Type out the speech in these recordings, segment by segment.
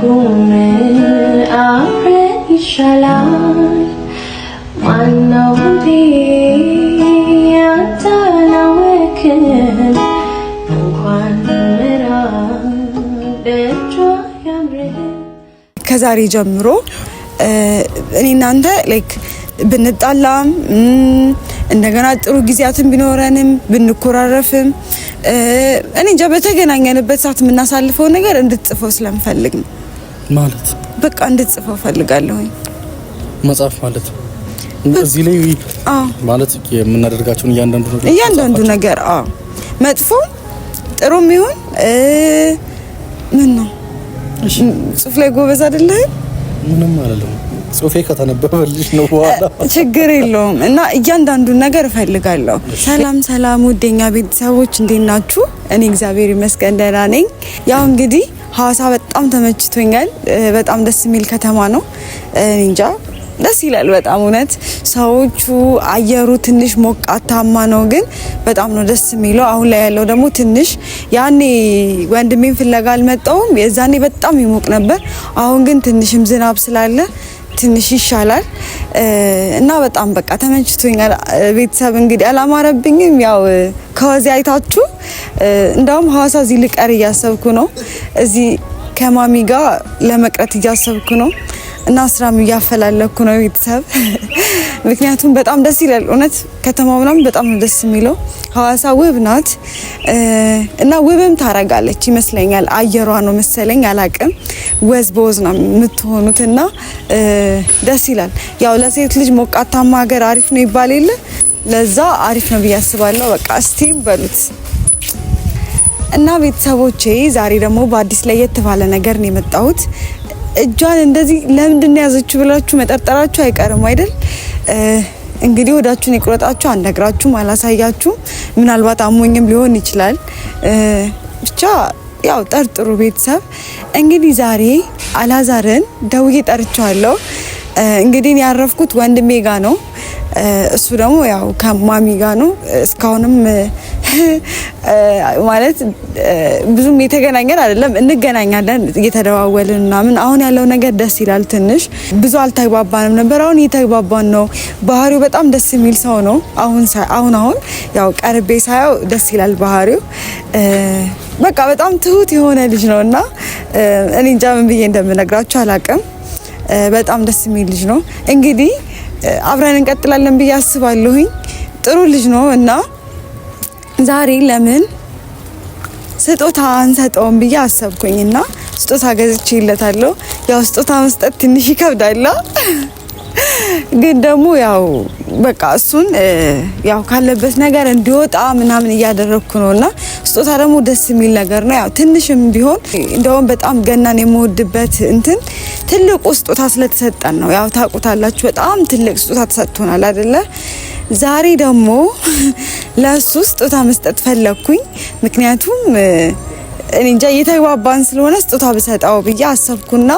ከጉም አብረን ይሻላል ማነው ያንተናወክን እንኳን ምዕራብ ደጇ ያምርህ ከዛሬ ጀምሮ እኔ እናንተ ላይክ ብንጣላም እንደገና ጥሩ ጊዜያትን ቢኖረንም ብንኮራረፍም እኔ እንጃ በተገናኘንበት ሰዓት የምናሳልፈው ነገር እንድትጽፈው ስለምፈልግ ነው ማለት በቃ እንድትጽፈው ፈልጋለሁ መጻፍ ማለት እዚህ ላይ ማለት የምናደርጋቸውን እያንዳንዱ ነገር መጥፎ ጥሩም ይሁን ምን ነው ጽፍ ላይ ጎበዝ አይደለህ ምንም አይደለም ጽሁፌ ከተነበበልሽ ነው በኋላ ችግር የለውም እና እያንዳንዱ ነገር እፈልጋለሁ ሰላም ውዴኛ ቤተሰቦች እንዴት ናችሁ እኔ እግዚአብሔር ይመስገን ደህና ነኝ ያው እንግዲህ ሐዋሳ በጣም ተመችቶኛል በጣም ደስ የሚል ከተማ ነው እንጃ ደስ ይላል በጣም እውነት ሰዎቹ አየሩ ትንሽ ሞቃታማ ነው ግን በጣም ነው ደስ የሚለው አሁን ላይ ያለው ደግሞ ትንሽ ያኔ ወንድሜን ፍለጋ አልመጣሁም የዛኔ በጣም ይሞቅ ነበር አሁን ግን ትንሽም ዝናብ ስላለ ትንሽ ይሻላል እና በጣም በቃ ተመችቶኛል ቤተሰብ እንግዲህ አላማረብኝም ያው ከወዚ አይታችሁ እንደውም ሐዋሳ እዚህ ልቀር እያሰብኩ ነው እዚህ ከማሚ ጋር ለመቅረት እያሰብኩ ነው እና ስራም እያፈላለኩ ነው ቤተሰብ ምክንያቱም በጣም ደስ ይላል እውነት ከተማው ምናምን በጣም ደስ የሚለው ሐዋሳ ውብ ናት እና ውብም ታረጋለች ይመስለኛል አየሯ ነው መሰለኝ አላቅም ወዝ በወዝ ነው የምትሆኑትና ደስ ይላል ያው ለሴት ልጅ ሞቃታማ ሀገር አሪፍ ነው ይባል የለ ለዛ አሪፍ ነው ብዬ አስባለሁ በቃ እስቲ በሉት እና ቤተሰቦቼ ዛሬ ደግሞ በአዲስ ለየት ባለ ነገር ነው የመጣሁት እጇን እንደዚህ ለምንድን ያዘችው ብላችሁ መጠርጠራችሁ አይቀርም አይደል እንግዲህ ወዳችሁን ይቆረጣችሁ አንደግራችሁም አላሳያችሁም ምናልባት አሞኝም ሊሆን ይችላል ብቻ ያው ጠርጥሩ ቤተሰብ እንግዲህ ዛሬ አላዛርን ደውዬ ጠርቻለሁ እንግዲህ ያረፍኩት ወንድሜ ጋር ነው እሱ ደግሞ ያው ከማሚ ጋር ነው እስካሁንም ማለት ብዙም የተገናኘን አይደለም እንገናኛለን እየተደዋወልን ምናምን አሁን ያለው ነገር ደስ ይላል ትንሽ ብዙ አልተግባባንም ነበር አሁን እየተግባባን ነው ባህሪው በጣም ደስ የሚል ሰው ነው አሁን ያው ቀርቤ ሳየው ደስ ይላል ባህሪው በቃ በጣም ትሁት የሆነ ልጅ ነውና እኔ እንጃ ምን ብዬ እንደምነግራችሁ አላቅም በጣም ደስ የሚል ልጅ ነው እንግዲህ አብረን እንቀጥላለን ብዬ አስባለሁኝ ጥሩ ልጅ ነው እና ዛሬ ለምን ስጦታ አንሰጠውም ብዬ አሰብኩኝና ስጦታ ገዝቼለታለሁ ያው ስጦታ መስጠት ትንሽ ይከብዳል ግን ደግሞ ያው በቃ እሱን ያው ካለበት ነገር እንዲወጣ ምናምን እያደረኩ ነውና ስጦታ ደግሞ ደስ የሚል ነገር ነው ያው ትንሽም ቢሆን እንደውም በጣም ገናን የምወድበት እንትን ትልቁ ስጦታ ስለተሰጠን ነው ያው ታውቁታላችሁ በጣም ትልቅ ስጦታ ተሰጥቶናል አይደለ ዛሬ ደግሞ ለሱ ስጦታ መስጠት ፈለኩኝ ምክንያቱም እኔ እንጃ የተግባባን ስለሆነ ስጦታ በሰጣው ብዬ አሰብኩና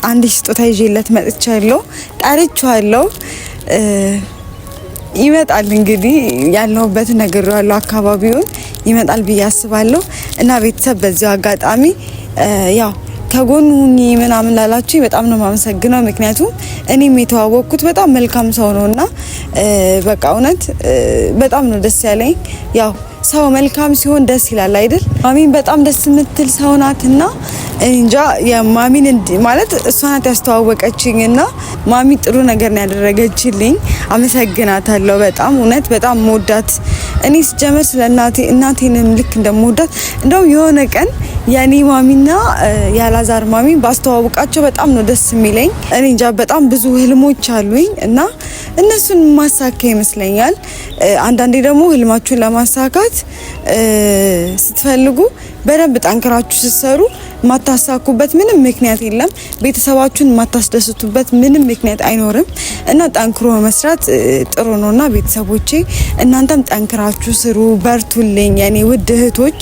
አንድ ስጦታ ይዤለት መጥቻለሁ ጠርቻለሁ ይመጣል እንግዲህ ያለውበት ነገር ያለው አካባቢውን ይመጣል ብዬ አስባለሁ እና ቤተሰብ በዚሁ አጋጣሚ ያው ከጎኑኝ ምናምን ላላችሁ በጣም ነው ማመሰግነው ምክንያቱም እኔም የተዋወቅኩት በጣም መልካም ሰው ነውና በቃ እውነት በጣም ነው ደስ ያለኝ ያው ሰው መልካም ሲሆን ደስ ይላል አይደል ማሚን በጣም ደስ የምትል ሰው ናትና እንጃ የማሚን ማለት እሷ ናት ያስተዋወቀችኝና ማሚ ጥሩ ነገር ነው ያደረገችልኝ አመሰግናታለሁ በጣም እውነት በጣም ሞዳት እኔ ስጀመር እናቴንም ልክ እንደምወዳት እንደው የሆነ ቀን ያኔ ማሚና ያላዛር ማሚ ባስተዋወቃቸው በጣም ነው ደስ የሚለኝ እኔ እንጃ በጣም ብዙ ህልሞች አሉኝ እና እነሱን ማሳካ ይመስለኛል አንዳንዴ ደግሞ ህልማችሁን ለማሳካት ስትፈልጉ በደንብ ጠንክራችሁ ስትሰሩ ማታሳኩበት ምንም ምክንያት የለም ቤተሰባችሁን ማታስደስቱበት ምንም ምክንያት አይኖርም እና ጠንክሮ መስራት ጥሩ ነውና ቤተሰቦቼ እናንተም ጠንክራችሁ ስሩ በርቱልኝ የኔ ውድ እህቶች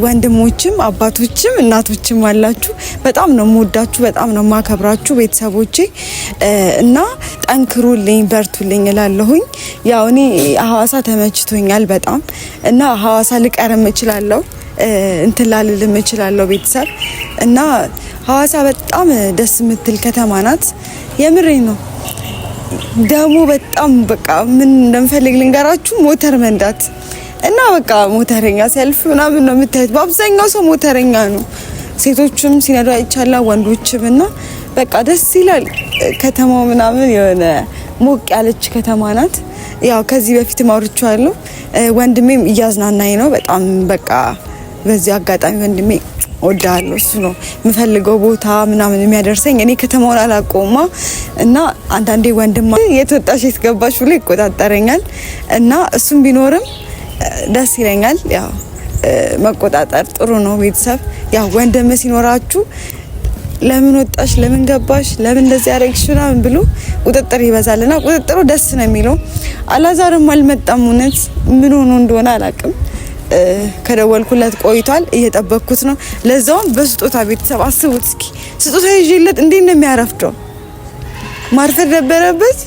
ወንድሞችም አባቶችም እናቶችም አላችሁ በጣም ነው የምወዳችሁ በጣም ነው ማከብራችሁ ቤተሰቦቼ እና ጠንክሩልኝ በርቱልኝ እላለሁኝ ያው እኔ ሐዋሳ ተመችቶኛል በጣም እና ሐዋሳ ልቀርም እችላለሁ እንትላልልም እችላለሁ ቤተሰብ እና ሐዋሳ በጣም ደስ የምትል ከተማ ናት። የምሬን ነው። ደግሞ በጣም በቃ ምን እንደምፈልግ ልንገራችሁ፣ ሞተር መንዳት እና በቃ ሞተረኛ ሲያልፍ ምናምን ነው የምታዩት። በአብዛኛው ሰው ሞተረኛ ነው። ሴቶችም ሲነዱ አይቻላ፣ ወንዶችም እና በቃ ደስ ይላል ከተማው ምናምን የሆነ ሞቅ ያለች ከተማ ናት። ያው ከዚህ በፊት አውርቼዋለሁ። ወንድሜም እያዝናናኝ ነው በጣም በቃ በዚህ አጋጣሚ ወንድሜ ወዳለሁ። እሱ ነው የምፈልገው ቦታ ምናምን የሚያደርሰኝ። እኔ ከተማውን አላውቀውማ እና አንዳንዴ ወንድማ የት ወጣሽ የት ገባሽ ብሎ ይቆጣጠረኛል እና እሱም ቢኖርም ደስ ይለኛል። ያው መቆጣጠር ጥሩ ነው። ቤተሰብ ያው ወንድም ሲኖራችሁ ለምን ወጣሽ ለምን ገባሽ ለምን እንደዚህ ያደረግሽ ምናምን ብሎ ቁጥጥር ይበዛልና ቁጥጥሩ ደስ ነው የሚለው። አላዛርም አልመጣም። እውነት ምን ሆኖ እንደሆነ አላውቅም። ከደወልኩለት ቆይቷል። እየጠበቅኩት ነው። ለዛውም በስጦታ ቤተሰብ አስቡት እስኪ ስጦታ ይዤለት እንዴት ነው የሚያረፍደው? ማርፈድ ነበረበት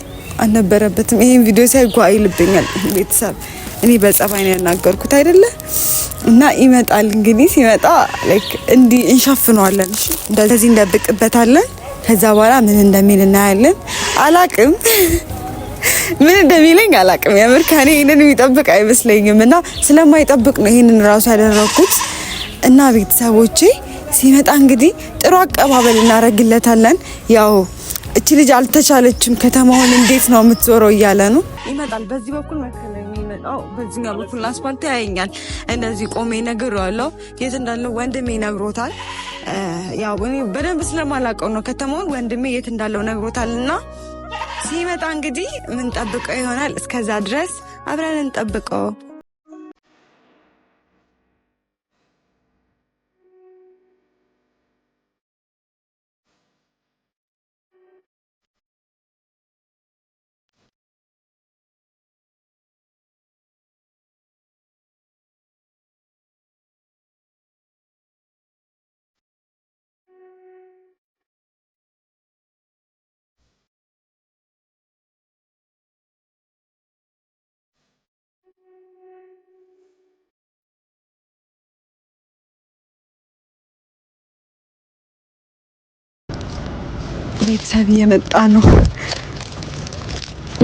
አልነበረበትም? ይሄን ቪዲዮ ሳይ ጓ ይልብኛል ቤተሰብ። እኔ በጸባይ ነው ያናገርኩት አይደለ? እና ይመጣል እንግዲህ ሲመጣ ላይክ እንዲህ እንሸፍነዋለን። እሺ እንደዚህ እንደብቅበታለን። ከዛ በኋላ ምን እንደሚል እናያለን። አላቅም ምን እንደሚለኝ አላቅም። የምር ከኔ ይሄንን የሚጠብቅ አይመስለኝም እና ስለማይጠብቅ ነው ይሄንን ራሱ ያደረኩት። እና ቤተሰቦቼ ሲመጣ እንግዲህ ጥሩ አቀባበል እናደርግለታለን። ያው እቺ ልጅ አልተቻለችም ከተማውን እንዴት ነው የምትዞረው እያለ ነው። ይመጣል በዚህ በኩል መከለኝ ይመጣው በዚህኛው በኩል አስፋልት ያየኛል። እንደዚህ ቆሜ ነግሬዋለሁ። የት እንዳለው ወንድሜ ነግሮታል። ያው እኔ በደንብ ስለማላውቀው ነው ከተማውን ወንድሜ የት እንዳለው ነግሮታልና ሲመጣ እንግዲህ ምን ጠብቀው ይሆናል። እስከዛ ድረስ አብረን እንጠብቀው። ቤተሰብ እየመጣ ነው።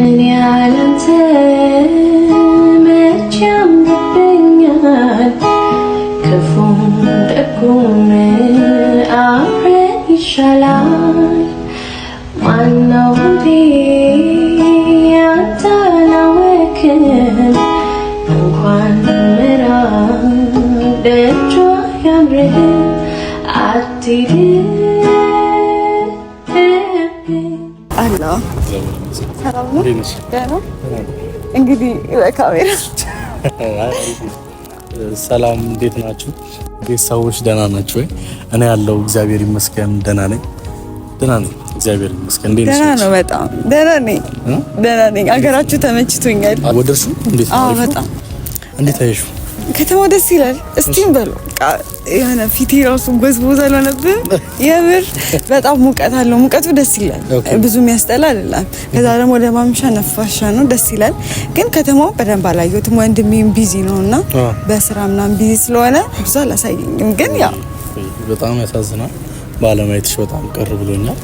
እኔ ያለንተ መቼ ያምርብኛል፣ ክፉም ደጉም አብረን ይሻላል። ማነው እንዲህ ያንተናወክን እንኳን ምራን ደጇ ያምርህ አትሂድ አላ ሰላም ነው። ደህና እንግዲህ በካሜራ ሰላም፣ እንዴት ናችሁ ቤተሰቦች? ደህና ናችሁ ወይ? እኔ ያለው እግዚአብሔር ይመስገን ደህና ነኝ። እግዚአብሔር ይመስገን። እንዴት ደህና ነው? በጣም ደህና ነኝ። አገራችሁ ተመችቶኛል። ወደድሽው? እንዴት ነው? በጣም እንዴት አየሽው? ከተማው ደስ ይላል። እስቲም በሉ የሆነ ፊቴ ራሱ ጎዝጎዛል ሆነብህ። የምር በጣም ሙቀት አለው። ሙቀቱ ደስ ይላል። ብዙ የሚያስጠላ አይደለም። ከዛ ደግሞ ወደ ማምሻ ነፋሻ ነው፣ ደስ ይላል። ግን ከተማው በደንብ አላየሁትም። ወንድሜም ቢዚ ነውና በስራ ምናምን ቢዚ ስለሆነ ብዙ አላሳየኝም። ግን ያው በጣም ያሳዝናል። ባለማየትሽ በጣም ቅር ብሎኛል።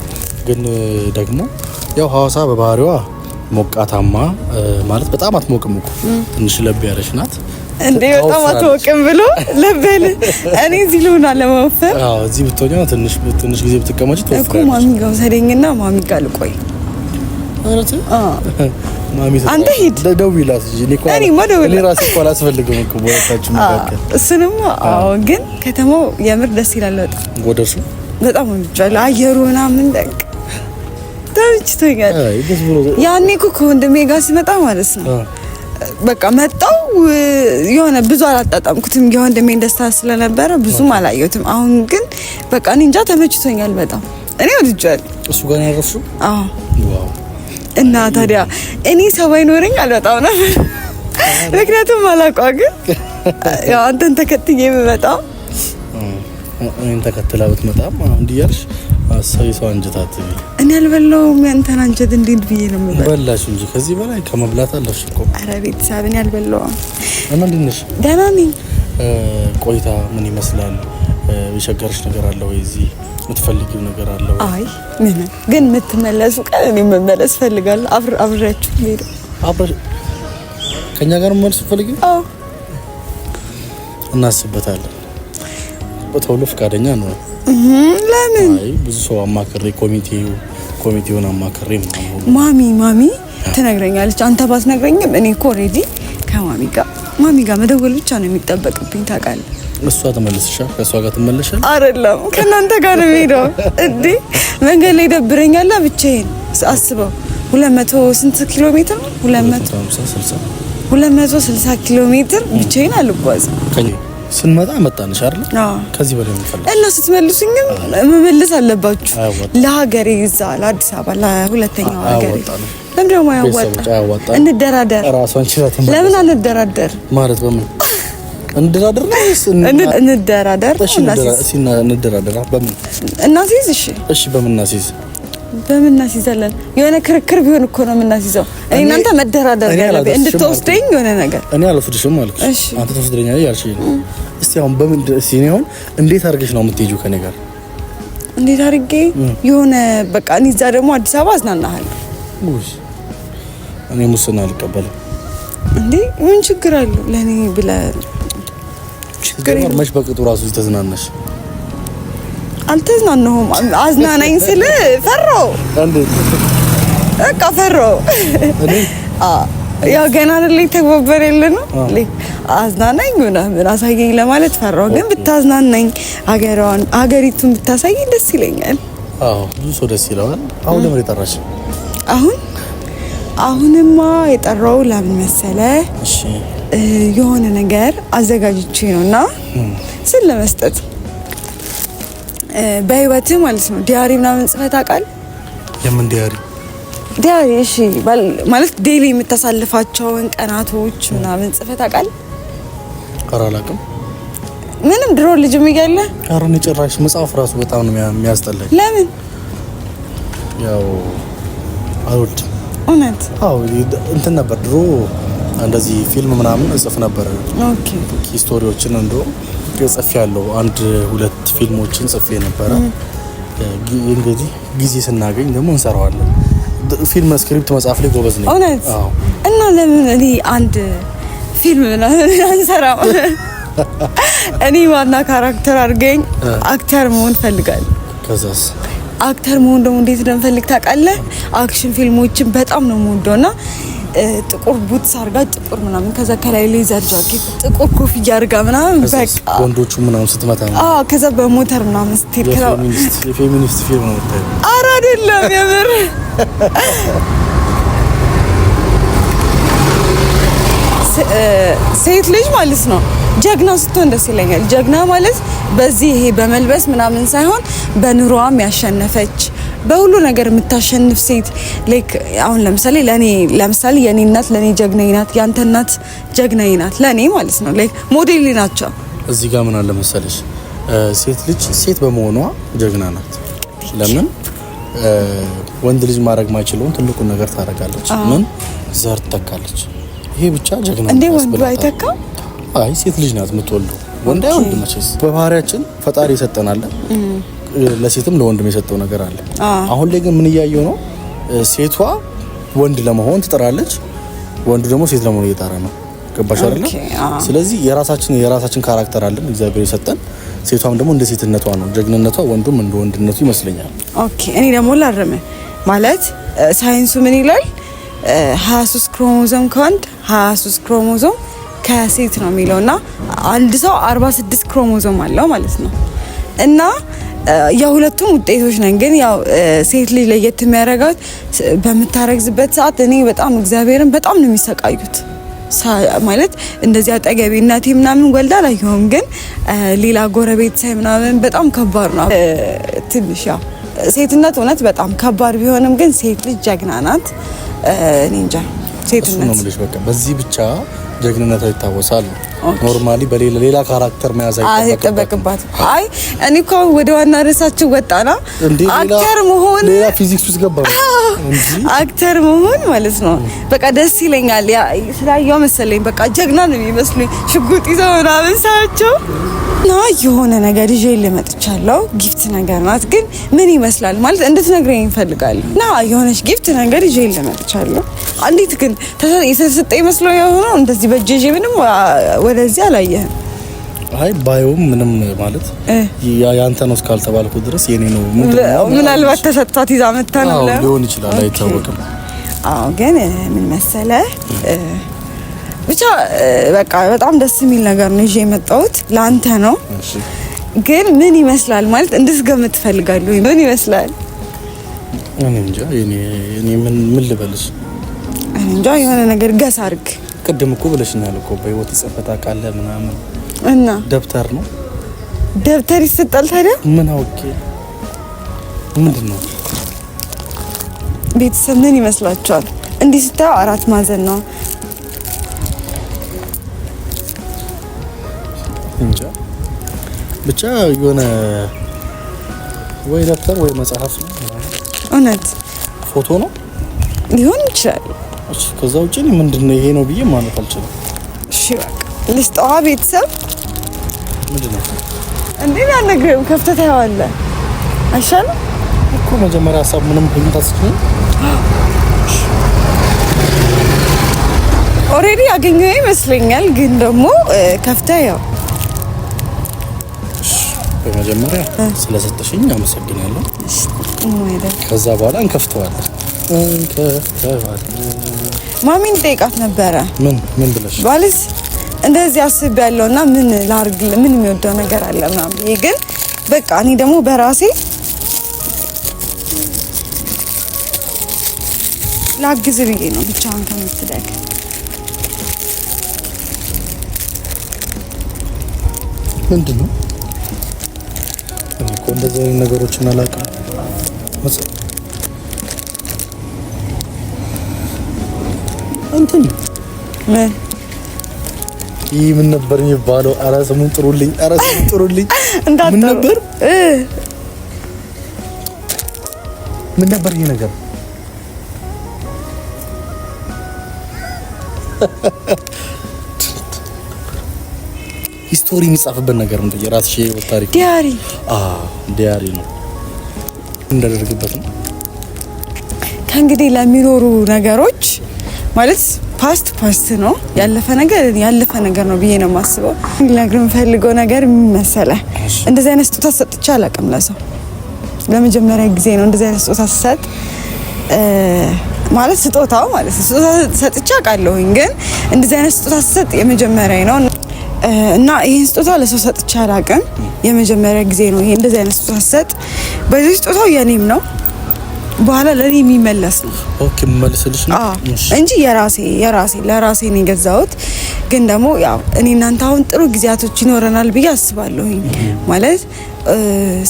ግን ደግሞ ያው ሐዋሳ በባህሪዋ ሞቃታማ ማለት በጣም አትሞቅም እኮ ትንሽ ለብ ያለች ናት። እንዴ በጣም አትሞቅም ብሎ ለበል እኔ እዚህ ልሆና ለመወፈር እዚህ ብትሆኛ ትንሽ ጊዜ ብትቀመጪ ትወፍራለች እኮ። ማሚ ጋር ወሰደኝና ማሚ ጋር ልቆይ። ማሚ አንተ ሂድ ደውይላት እንጂ እኔ ራሴ እኮ አላስፈልግም እኮ ቦታችሁ መካከል እሱንም። ግን ከተማው የምር ደስ ይላል። በጣም ወደርሱ በጣም ወንጀል አየሩ ምናምን ደግ ተመችቶኛል። ያኔ እኮ ከወንድሜ ጋር ሲመጣ ማለት ነው በቃ መጣው የሆነ ብዙ አላጣጣምኩትም። የወንድሜን ደስታ ስለነበረ ብዙም አላየሁትም። አሁን ግን በቃ እኔ እንጃ ተመችቶኛል በጣም። እኔ ወድጃለሁ። እሱ ጋር ያረፍሽው? አዎ። ዋው። እና ታዲያ እኔ ሰው ባይኖረኝ አልወጣም ነበር። ምክንያቱም አላውቀው። ግን ያው አንተን ተከትዬ ብመጣም እኔን ተከትላ ብትመጣም እንዲያርሽ ሰው አንጀታት እኔ አልበላሁም። ያንተን አንጀት እንዴት ብዬ ነው የምበላው? በላሽ እንጂ ከዚህ በላይ ከመብላት አለፍሽ እኮ። ኧረ ቤተሰብ እኔ አልበላሁም። እንዴት ነሽ? ደህና ነኝ። ቆይታ ምን ይመስላል? የቸገረሽ ነገር አለ ወይ? እዚህ የምትፈልጊው ነገር አለ ወይ? አይ ምንም ግን የምትመለሱ ቀን እኔ መመለስ ፈልጋለሁ። አብሬያችሁ ሄደ ከኛ ጋር መመለስ ፈልጊው? አዎ እናስበታለን። በተውሎ ፈቃደኛ ነው። ለምን? አይ ብዙ ሰው አማክሬ ኮሚቴውን አማክሬ ማሚ ትነግረኛለች። አንተ ባትነግረኝም እኔ እኮ ኦሬዲ ከማሚ ጋር መደወል ብቻ ነው የሚጠበቅብኝ ታውቃለህ። እሷ ተመለስሻል? ከእሷ ጋር ትመለሻል? አይደለም ከእናንተ ጋር ነው የምሄደው። እንዴ መንገድ ላይ ደብረኛል ብቻዬን። አስበው 200 ስንት ኪሎ ሜትር ነው? 260 ኪሎ ሜትር ብቻዬን አልጓዝም። ስንመጣ መጣንሽ አይደል? ከዚህ በላይ እንፈልግ እና ስትመልሱኝም መመለስ አለባችሁ። ለሀገሬ እዛ ለአዲስ አበባ ለሁለተኛው ሀገሬ ለምን ደግሞ ያዋጣ? እንደራደር። ለምን አንደራደር? ማለት በምን እንደራደር ነው? እንደራደር። እንደራደር በምን እናሲዝ? እሺ በምን እናሲዝ? በምን እናሲዛለን? የሆነ ክርክር ቢሆን እኮ ነው የምናሲዘው። እኔ እናንተ መደራደር ያለብኝ እንድትወስደኝ የሆነ ነገር። እኔ አልወስድሽም አልኩሽ፣ አንተ ትወስደኛለህ ያልሽኝ ነው። እስቲ አሁን በምን ሲኔውን እንዴት አድርገሽ ነው የምትሄጂው ከኔ ጋር? እንዴት አድርጌ የሆነ በቃ እኔ እዛ ደግሞ አዲስ አበባ አዝናናሃለሁ። እኔ ሙስና አልቀበልም። እንዴ ምን ችግር አለው? ለኔ ብለህ ችግር መች በቅጡ ራሱ ተዝናናሽ? አልተዝናናሁም። አዝናናኝ ስል ፈራሁ። በቃ ፈራሁ። ያው ገና ላይ ተግባበር የለ ነው አዝናናኝ ምናምን አሳየኝ ለማለት ፈራሁ። ግን ብታዝናናኝ ሀገሪቱን ብታሳየኝ ደስ ይለኛል። ብዙ ሰው ደስ ይለዋል። አሁን ለምን የጠራሽ? አሁንማ የጠራው ለምን መሰለ? የሆነ ነገር አዘጋጅቼ ነውና ስለ መስጠት በህይወት ማለት ነው። ዲያሪ ምናምን ጽፈህ ታውቃለህ? የምን ዲያሪ? እሺ ማለት ዴሊ የምታሳልፋቸውን ቀናቶች ምናምን ጽፈህ ታውቃለህ? ኧረ አላውቅም። ምንም ድሮ ልጅም እያለ ኧረ እኔ ጭራሽ መጽሐፍ ራሱ በጣም ነው የሚያስጠላኝ። ለምን? ያው አልወድም። እውነት? አዎ እንትን ነበር ድሮ እንደዚህ ፊልም ምናምን እጽፍ ነበር። ኦኬ ስቶሪዎችን እንደው ጽፌ ያለው 1-2 ፊልሞችን ጽፌ ነበረ። እንግዲህ ጊዜ ስናገኝ ደግሞ እንሰራዋለን። ፊልም ስክሪፕት መጽሐፍ ላይ ጎበዝ ነኝ። እውነት? እና ለምን እኔ አንድ ፊልም አንሰራም? እኔ ዋና ካራክተር አድርገኝ አክተር መሆን ፈልጋለሁ። ከዛስ አክተር መሆን ደግሞ እንዴት እንደምፈልግ ታውቃለህ? አክሽን ፊልሞችን በጣም ነው የምወደውና ጥቁር ቡትስ አርጋ ጥቁር ምናምን ከዛ ከላይ ሌዘር ጃኬት ጥቁር ኮፍያ አርጋ ምናምን በቃ ወንዶቹ ምናምን ስትመታ ነው። ከዛ በሞተር ምናምን ስትሄድ ፌሚኒስት ፊልም ነው የምታየው? ኧረ አይደለም የምር ሴት ልጅ ማለት ነው ጀግና ስትሆን ደስ ይለኛል። ጀግና ማለት በዚህ ይሄ በመልበስ ምናምን ሳይሆን በኑሮዋም ያሸነፈች በሁሉ ነገር የምታሸንፍ ሴት ላይክ አሁን ለምሳሌ የኔ እናት ለኔ ጀግናዬ ናት። ያንተ እናት ጀግናዬ ናት ለኔ ማለት ነው። ላይክ ሞዴል ናቸው። እዚህ ጋር ምን አለ መሰለሽ ሴት ልጅ ሴት በመሆኗ ጀግና ናት። ለምን ወንድ ልጅ ማድረግ ማይችለውን ትልቁን ነገር ታደርጋለች። ምን ዘር ትተካለች። ይሄ ብቻ ጀግና ናት። እንዴ ወንዱ አይተካም? አይ ሴት ልጅ ናት የምትወልደው። ወንድ አይወልድም መቼስ። በባህሪያችን ፈጣሪ የሰጠናል። ለሴትም ለወንድም የሰጠው ነገር አለ። አሁን ላይ ግን ምን እያየው ነው? ሴቷ ወንድ ለመሆን ትጥራለች፣ ወንዱ ደግሞ ሴት ለመሆን እየጣረ ነው። ገባሽ አይደል? ስለዚህ የራሳችን ካራክተር አለን እግዚአብሔር የሰጠን። ሴቷም ደግሞ እንደ ሴትነቷ ነው ጀግንነቷ፣ ወንዱም እንደ ወንድነቱ ይመስለኛል። ኦኬ እኔ ደግሞ ላረመ ማለት ሳይንሱ ምን ይላል? 23 ክሮሞዞም ከወንድ 23 ክሮሞዞም ከሴት ነው የሚለውና አንድ ሰው 46 ክሮሞዞም አለው ማለት ነው። እና የሁለቱም ውጤቶች ነን። ግን ያው ሴት ልጅ ለየት የሚያደርጋት በምታረግዝበት ሰዓት እኔ በጣም እግዚአብሔርን በጣም ነው የሚሰቃዩት። ማለት እንደዚህ አጠገቤ እናቴ ምናምን ወልዳ አላየሁም፣ ግን ሌላ ጎረቤት ሳይ ምናምን በጣም ከባድ ነው። ትንሽ ያው ሴትነት እውነት በጣም ከባድ ቢሆንም ግን ሴት ልጅ ጀግና ናት። እኔ እንጃ ሴትነት ነው የምልሽ። በቃ በዚህ ብቻ ጀግንነቷ ይታወሳል። ኖርማሊ በሌላ ካራክተር መያዝ አይጠበቅባትም። አይ እኔ እኮ ወደ ዋና ርዕሳችን ወጣና አክተር መሆን ሌላ ፊዚክስ ውስጥ ገባ እንጂ አክተር መሆን ማለት ነው። በቃ ደስ ይለኛል። ስላየው መሰለኝ በቃ ጀግና ነው የሚመስሉኝ። ሽጉጥ ይዘው ምናምን ሳያቸው ና የሆነ ነገር ይዤ ልመጥቻለሁ። ጊፍት ነገር ናት ግን ምን ይመስላል ማለት እንድትነግረኝ እንፈልጋለሁ። ና የሆነች ጊፍት ነገር ይዤ ልመጥቻለሁ። አንዲት ግን የተሰጠ ይመስለው የሆነው እንደዚህ በእጄ ምንም ወደዚህ አላየህም። አይ ባየውም ምንም ማለት ያንተ ነው እስካልተባልኩ ድረስ የኔ ነው። ምናልባት ተሰጥቷት ይዛ መጣ ነው ሊሆን ይችላል፣ አይታወቅም። አዎ ግን ምን መሰለህ ብቻ በቃ በጣም ደስ የሚል ነገር ነው ይዤ የመጣሁት ለአንተ ነው። ግን ምን ይመስላል ማለት እንድትገምት እፈልጋለሁ። ምን ይመስላል? እኔ እንጃ። እኔ ምን ልበልሽ? እኔ እንጃ። የሆነ ነገር ገስ አድርግ። ቅድም እኮ ብለሽኛል እኮ በህይወት ይጸፈታ ቃለ ምናምን እና ደብተር ነው። ደብተር ይሰጣል ታዲያ? ምን አውቄ ምንድን ነው? ቤተሰብ ምን ይመስላችኋል? እንዲህ ስታየው 4 ማዕዘን ነው። እንጃ ብቻ የሆነ ወይ ደብተር ወይ መጽሐፍ ነው። እውነት ፎቶ ነው ሊሆን ይችላል። እሺ ከዛ ውጪ ምንድነው ይሄ ነው ብዬ ማለት አልችልም። እሺ በቃ ልስጠዋ። ቤተሰብ ምንድነው እንዴ? ያነግረው ከፍተህ ታየዋለህ አይሻልም እኮ መጀመሪያ ሀሳብ ምንም ብንታስችኝ ኦሬዲ ያገኘው ይመስለኛል። ግን ደግሞ ከፍተህ ያው በመጀመሪያ ስለሰጠሽኝ አመሰግናለሁ። ከዛ በኋላ እንከፍተዋለን። ማሚን ጠይቃት ነበረ። ምን ብለሽ? ባልስ እንደዚህ አስቤያለሁና ምን ላርግ፣ ምን የሚወደው ነገር አለ ምናምን ብዬ ግን በቃ እኔ ደግሞ በራሴ ላግዝ ብዬ ነው ብቻውን ከምትደግ ምንድነው እኮ እንደዚህ ነገሮችን አላውቅም። እንትን ይህ ምን ነበር የሚባለው? ኧረ ስሙን ጥሩልኝ፣ ኧረ ስሙን ጥሩልኝ። ምን ነበር ምን ነበር ይሄ ነገር? ሂስቶሪ የሚጻፍበት ነገር ነው። የራስሽ ህይወት ታሪክ ዲያሪ። ዲያሪ ነው እንዳደርግበት ነው። ከእንግዲህ ለሚኖሩ ነገሮች ማለት ፓስት ነው። ያለፈ ነገር ነው ብዬ ነው የማስበው። ልነግርህ የምፈልገው ነገር መሰለህ፣ እንደዚህ አይነት ስጦታ ሰጥቼ አላውቅም ለሰው። ለመጀመሪያ ጊዜ ነው እንደዚህ አይነት ስጦታ ሰጥ ማለት ስጦታው ማለት ስጦታ ሰጥቼ አውቃለሁኝ፣ ግን እንደዚህ አይነት ስጦታ ሰጥ የመጀመሪያ ነው እና ይሄን ስጦታ ለሰው ሰጥቼ አላውቅም። የመጀመሪያ ጊዜ ነው ይሄ እንደዚህ አይነት ስጦታ ሰጥ። በዚህ ስጦታው የኔም ነው በኋላ ለኔ የሚመለስ ነው። ኦኬ መልስልሽ ነው እንጂ ለራሴ ነው የገዛሁት። ግን ደግሞ ያው እኔ እናንተ አሁን ጥሩ ጊዜያቶች ይኖረናል ብዬ አስባለሁኝ። ማለት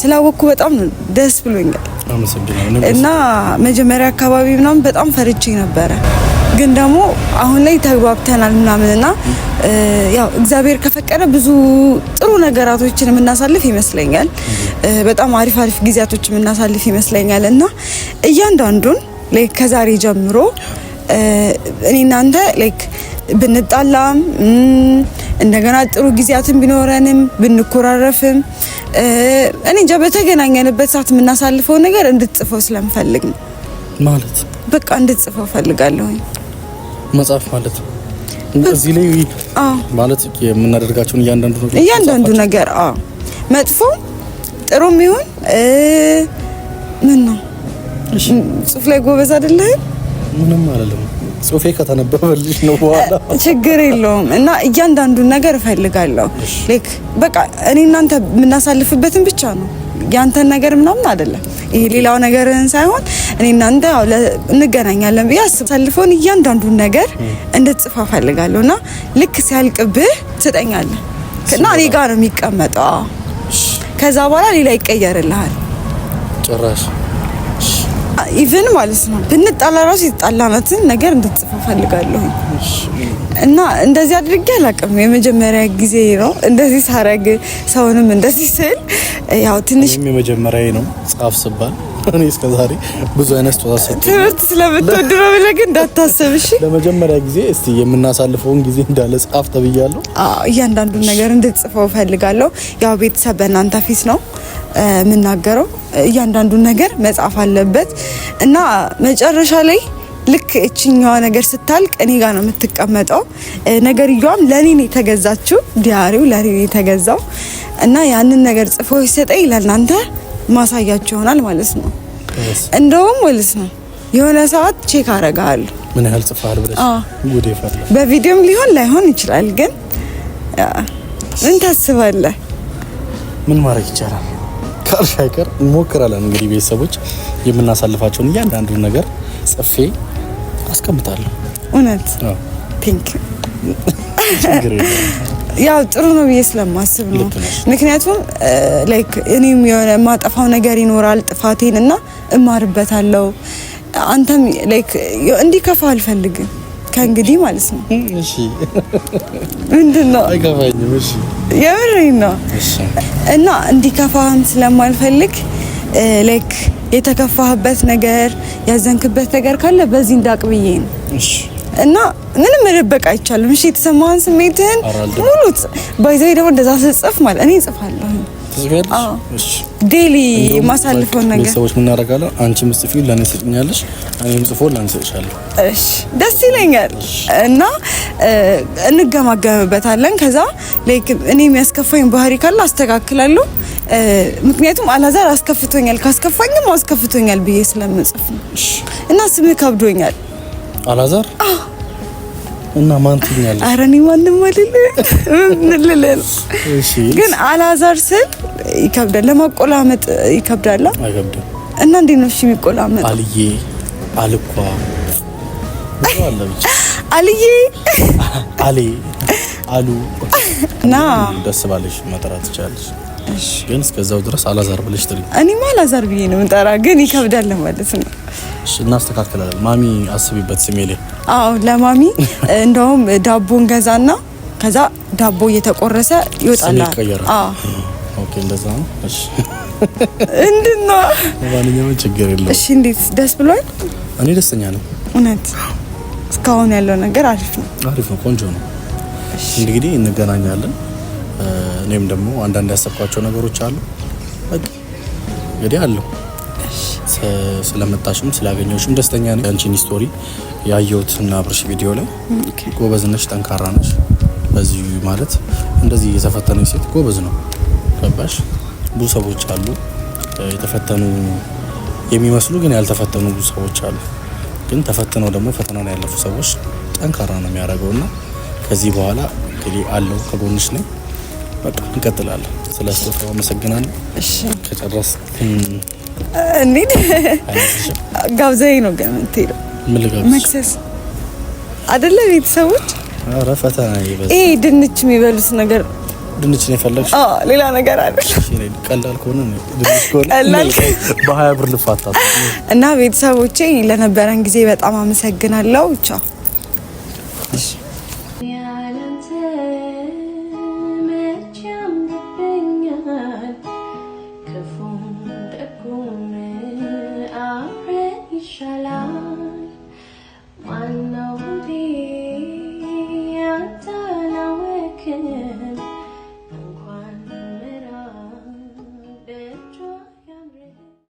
ስላወቅኩ በጣም ደስ ብሎኛል። እና መጀመሪያ አካባቢ ምናምን በጣም ፈርቼ ነበረ፣ ግን ደግሞ አሁን ላይ ተግባብተናል ምናምንና ያው እግዚአብሔር ከፈቀደ ብዙ ጥሩ ነገራቶችን የምናሳልፍ ይመስለኛል። በጣም አሪፍ ጊዜያቶች የምናሳልፍ ይመስለኛል። እና እያንዳንዱን ላይክ ከዛሬ ጀምሮ እኔ እናንተ ላይክ ብንጣላም እንደገና ጥሩ ጊዜያትን ቢኖረንም ብንኮራረፍም እኔ እንጃ በተገናኘንበት ሰዓት የምናሳልፈው ነገር እንድትጽፈው ስለምፈልግ ነው። ማለት በቃ እንድትጽፈው ፈልጋለሁ። መጽሐፍ ማለት እዚህ ላይ ማለት የምናደርጋቸውን እያንዳንዱ ነገር መጥፎ ጥሩም ይሁን ምን ነው። ጽሁፍ ላይ ጎበዝ አይደለህ? ምንም አይደለም። ጽሁፌ ከተነበበልሽ ነው በኋላ ችግር የለውም። እና እያንዳንዱ ነገር እፈልጋለሁ። ላይክ በቃ እኔ እናንተ የምናሳልፍበትን ብቻ ነው፣ ያንተን ነገር ምናምን አይደለም። ይሄ ሌላው ነገርን ሳይሆን እኔ እናንተ እንገናኛለን ብዬ አሳልፈውን እያንዳንዱን ነገር እንድትጽፋ ፈልጋለሁና ልክ ሲያልቅብህ ትሰጠኛለህ እና እኔ ጋር ነው የሚቀመጠው። ከዛ በኋላ ሌላ ይቀየርልሃል ጭራሽ ኢቭን ማለት ነው ብንጣላ ራሱ የተጣላናትን ነገር እንድትጽፋ ፈልጋለሁ። እና እንደዚህ አድርጌ አላውቅም። የመጀመሪያ ጊዜ ነው እንደዚህ ሳረግ ሰውንም እንደዚህ ስል ያው ትንሽ የመጀመሪያ ነው ጻፍ ስባል እኔ እስከዛሬ ብዙ አይነት ትምህርት ስለምትወድ ነው ብለህ ግን እንዳታስብ እሺ። ለመጀመሪያ ጊዜ እስቲ የምናሳልፈውን ጊዜ እንዳለ ጻፍ ተብያለሁ። እያንዳንዱን ነገር እንድትጽፈው ፈልጋለሁ። ያው ቤተሰብ በእናንተ ፊት ነው የምናገረው። እያንዳንዱን ነገር መጻፍ አለበት እና መጨረሻ ላይ ልክ እቺኛዋ ነገር ስታልቅ እኔ ጋር ነው የምትቀመጠው። ነገርየዋም ለኔ ነው የተገዛችው። ዲያሪው ለኔ ነው የተገዛው እና ያንን ነገር ጽፎ ይሰጠኝ ለእናንተ ማሳያችሁ ይሆናል ማለት ነው። እንደውም ማለት ነው የሆነ ሰዓት ቼክ አረጋለሁ ምን ያህል ጽፋል ብለሽ ጉዴ ፈላ። በቪዲዮም ሊሆን ላይሆን ይችላል፣ ግን ምን ታስባለህ? ምን ማድረግ ይቻላል? ካልሽ አይቀር እንሞክራለን። እንግዲህ ቤተሰቦች የምናሳልፋቸውን እያንዳንዱን ነገር ጽፌ አስቀምጣለሁ። እውነት ፒንክ ያው ጥሩ ነው ብዬ ስለማስብ ነው። ምክንያቱም ላይክ እኔም የሆነ ማጠፋው ነገር ይኖራል ጥፋቴን እና እማርበታለሁ። አንተም ላይክ እንዲከፋ አልፈልግም ከእንግዲህ ማለት ነው። እሺ ምንድነው አይከፋኝም። እሺ የምሬን ነው። እሺ እና እንዲከፋህም ስለማልፈልግ ላይክ የተከፋህበት ነገር ያዘንክበት ነገር ካለ በዚህ እንዳቅብዬ ነው። እሺ እና ምንም መደበቅ አይቻልም። እሺ የተሰማህን ስሜትህን ሙሉት ባይዘይ ደግሞ እንደዛ ስጽፍ ማለት እኔ እጽፋለሁ። እሺ ዴሊ ማሳልፈው ነገር ሰዎች ምን ያደርጋሉ? አንቺ ምጽፊው ለኔ ሰጥኛለሽ፣ እኔም ጽፎ ለኔ ሰጥሻለሁ። እሺ ደስ ይለኛል እና እንገማገምበታለን። ከዛ ላይክ እኔ የሚያስከፋኝ ባህሪ ካለ አስተካክላለሁ። ምክንያቱም አላዛር አስከፍቶኛል ካስከፋኝም አስከፍቶኛል ብዬ ስለምጽፍ ነው። እና ስምህ ከብዶኛል አላዛር እና ማን ትኛለሽ? ኧረ እኔ ማንንም አይደለም። እሺ ግን አላዛር ስል ይከብዳል፣ ለማቆላመጥ ይከብዳል። አይከብድም። እና እንዴት ነው እሺ የሚቆላመጥ? አልዬ አልኳ ወላ ብቻ አልዬ አሊ አሉ እና ደስ ባለሽ መጥራት ትችላለሽ። እሺ ግን እስከዛው ድረስ አላዛር ብለሽ ጥሪ። እኔማ አላዛር ብዬ ነው እንጠራ፣ ግን ይከብዳል ማለት ነው። እሺ እናስተካክላለን። ማሚ አስቢበት ስሜ ላይ። አዎ ለማሚ እንደውም ዳቦን ገዛና ከዛ ዳቦ እየተቆረሰ ይወጣላል። አዎ ኦኬ እንደዛ ነው። እሺ እንድና ማንኛውም ችግር የለውም። እሺ እንዴት ደስ ብሎኝ? እኔ ደስተኛ ነኝ። እውነት እስካሁን ያለው ነገር አሪፍ ነው። አሪፍ ነው፣ ቆንጆ ነው። እንግዲህ እንገናኛለን። እኔም ደግሞ አንዳንድ ያሰብኳቸው ነገሮች አሉ። እንግዲህ አለው ስለመጣሽም ስላገኘሁሽም ደስተኛ ነኝ። አንቺን ስቶሪ ያየሁት እና አብርሽ ቪዲዮ ላይ ጎበዝ ነሽ፣ ጠንካራ ነሽ። በዚህ ማለት እንደዚህ የተፈተነች ሴት ጎበዝ ነው። ገባሽ? ብዙ ሰዎች አሉ የተፈተኑ የሚመስሉ ግን ያልተፈተኑ ብዙ ሰዎች አሉ። ግን ተፈትነው ደግሞ ፈተናውን ያለፉ ሰዎች ጠንካራ ነው የሚያደርገውና ከዚህ በኋላ እንግዲህ አለው ከጎንሽ ነኝ። በቃ እንቀጥላለን። ስለ ስጦታው አመሰግናለሁ። እሺ ከጨረስ እንዴት ጋብዘኝ ነው ግን የምትሄደው? ምን ልጋብዝ? መክሰስ አይደለ? ቤተሰቦች ኧረ ፈተና ይበዛ። ድንች የሚበሉት ነገር ድንች ነው የፈለግሽ? ሌላ ነገር አይደል? እሺ ቀላል ከሆነ ነው ድንች ከሆነ በ20 ብር ልፋታ። እና ቤተሰቦቼ ለነበረን ጊዜ በጣም አመሰግናለሁ። ቻው። እሺ Shalom.